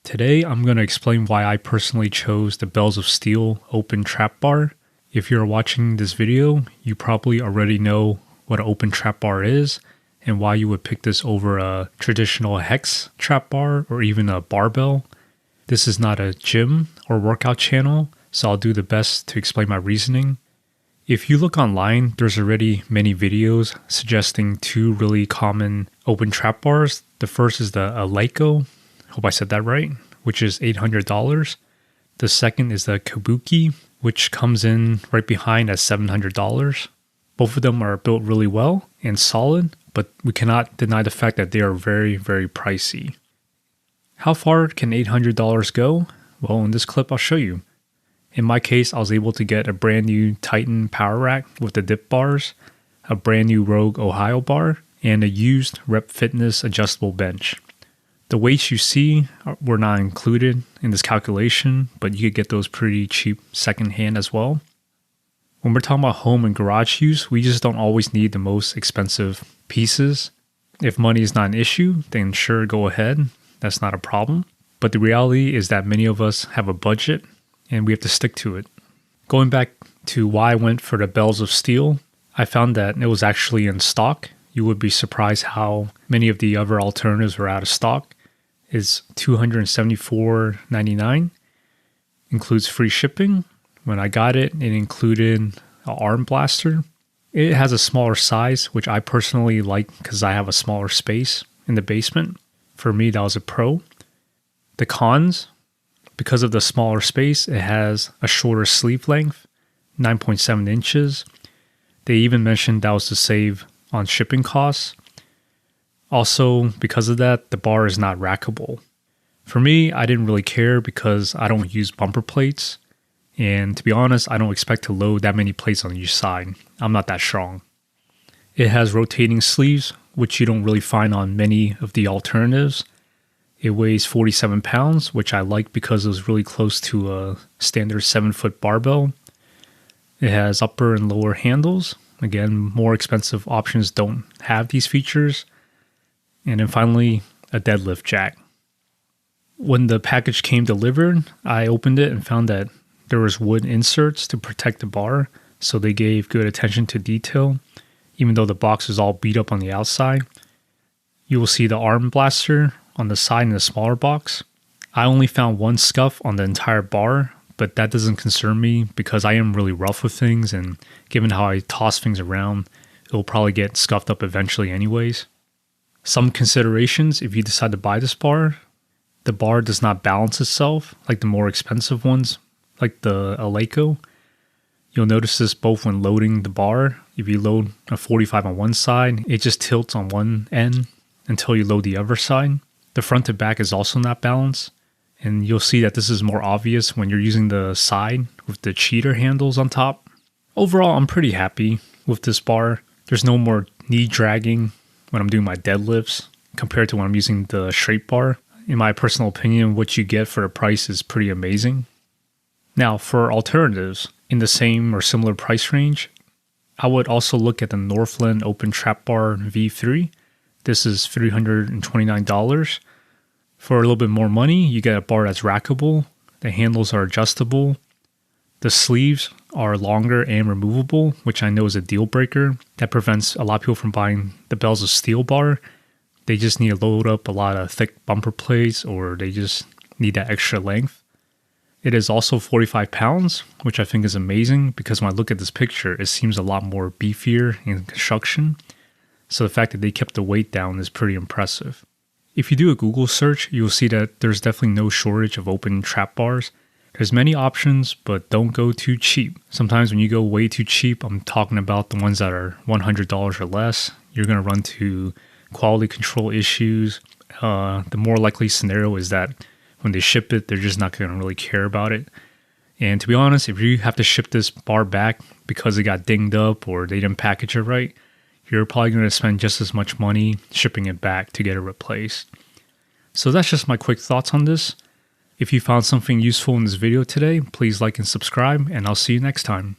Today, I'm going to explain why I personally chose the Bells of Steel open trap bar. If you're watching this video, you probably already know what an open trap bar is and why you would pick this over a traditional hex trap bar or even a barbell. This is not a gym or workout channel, so I'll do the best to explain my reasoning. If you look online, there's already many videos suggesting two really common open trap bars. The first is the Eleiko, hope I said that right, which is $800. The second is the Kabuki, which comes in right behind at $700. Both of them are built really well and solid, but we cannot deny the fact that they are very, very pricey. How far can $800 go? Well, in this clip, I'll show you. In my case, I was able to get a brand new Titan power rack with the dip bars, a brand new Rogue Ohio bar, and a used Rep Fitness adjustable bench. The weights you see were not included in this calculation, but you could get those pretty cheap secondhand as well. When we're talking about home and garage use, we just don't always need the most expensive pieces. If money is not an issue, then sure, go ahead. That's not a problem. But the reality is that many of us have a budget and we have to stick to it. Going back to why I went for the Bells of Steel, I found that it was actually in stock. You would be surprised how many of the other alternatives were out of stock. It's $274.99. Includes free shipping. When I got it, it included an arm blaster. It has a smaller size, which I personally like because I have a smaller space in the basement. For me, that was a pro. The cons, because of the smaller space, it has a shorter sleeve length, 9.7 inches. They even mentioned that was to save on shipping costs. Also, because of that, the bar is not rackable. For me, I didn't really care because I don't use bumper plates. And to be honest, I don't expect to load that many plates on each side. I'm not that strong. It has rotating sleeves, which you don't really find on many of the alternatives. It weighs 47 pounds, which I like because it was really close to a standard 7-foot barbell. It has upper and lower handles. Again, more expensive options don't have these features. And then finally, a deadlift jack. When the package came delivered, I opened it and found that there was wood inserts to protect the bar, so they gave good attention to detail, even though the box is all beat up on the outside. You will see the arm blaster on the side in the smaller box. I only found one scuff on the entire bar, but that doesn't concern me because I am really rough with things, and given how I toss things around, it will probably get scuffed up eventually anyways. Some considerations if you decide to buy this bar: the bar does not balance itself like the more expensive ones, like the Eleiko. You'll notice this both when loading the bar. If you load a 45 on one side, it just tilts on one end until you load the other side. The front to back is also not balanced, and you'll see that this is more obvious when you're using the side with the cheater handles on top. Overall, I'm pretty happy with this bar. There's no more knee dragging when I'm doing my deadlifts compared to when I'm using the straight bar. In my personal opinion, what you get for the price is pretty amazing. Now, for alternatives in the same or similar price range, I would also look at the Northland Open Trap Bar V3. This is $329. For a little bit more money, you get a bar that's rackable. The handles are adjustable. The sleeves are longer and removable, which I know is a deal breaker. That prevents a lot of people from buying the Bells of Steel bar. They just need to load up a lot of thick bumper plates, or they just need that extra length. It is also 45 pounds, which I think is amazing because when I look at this picture, it seems a lot more beefier in construction. So the fact that they kept the weight down is pretty impressive. If you do a Google search, you'll see that there's definitely no shortage of open trap bars. There's many options, but don't go too cheap. Sometimes when you go way too cheap, I'm talking about the ones that are $100 or less. You're going to run to quality control issues. The more likely scenario is that when they ship it, they're just not going to really care about it. And to be honest, if you have to ship this bar back because it got dinged up or they didn't package it right, you're probably going to spend just as much money shipping it back to get it replaced. So that's just my quick thoughts on this. If you found something useful in this video today, please like and subscribe, and I'll see you next time.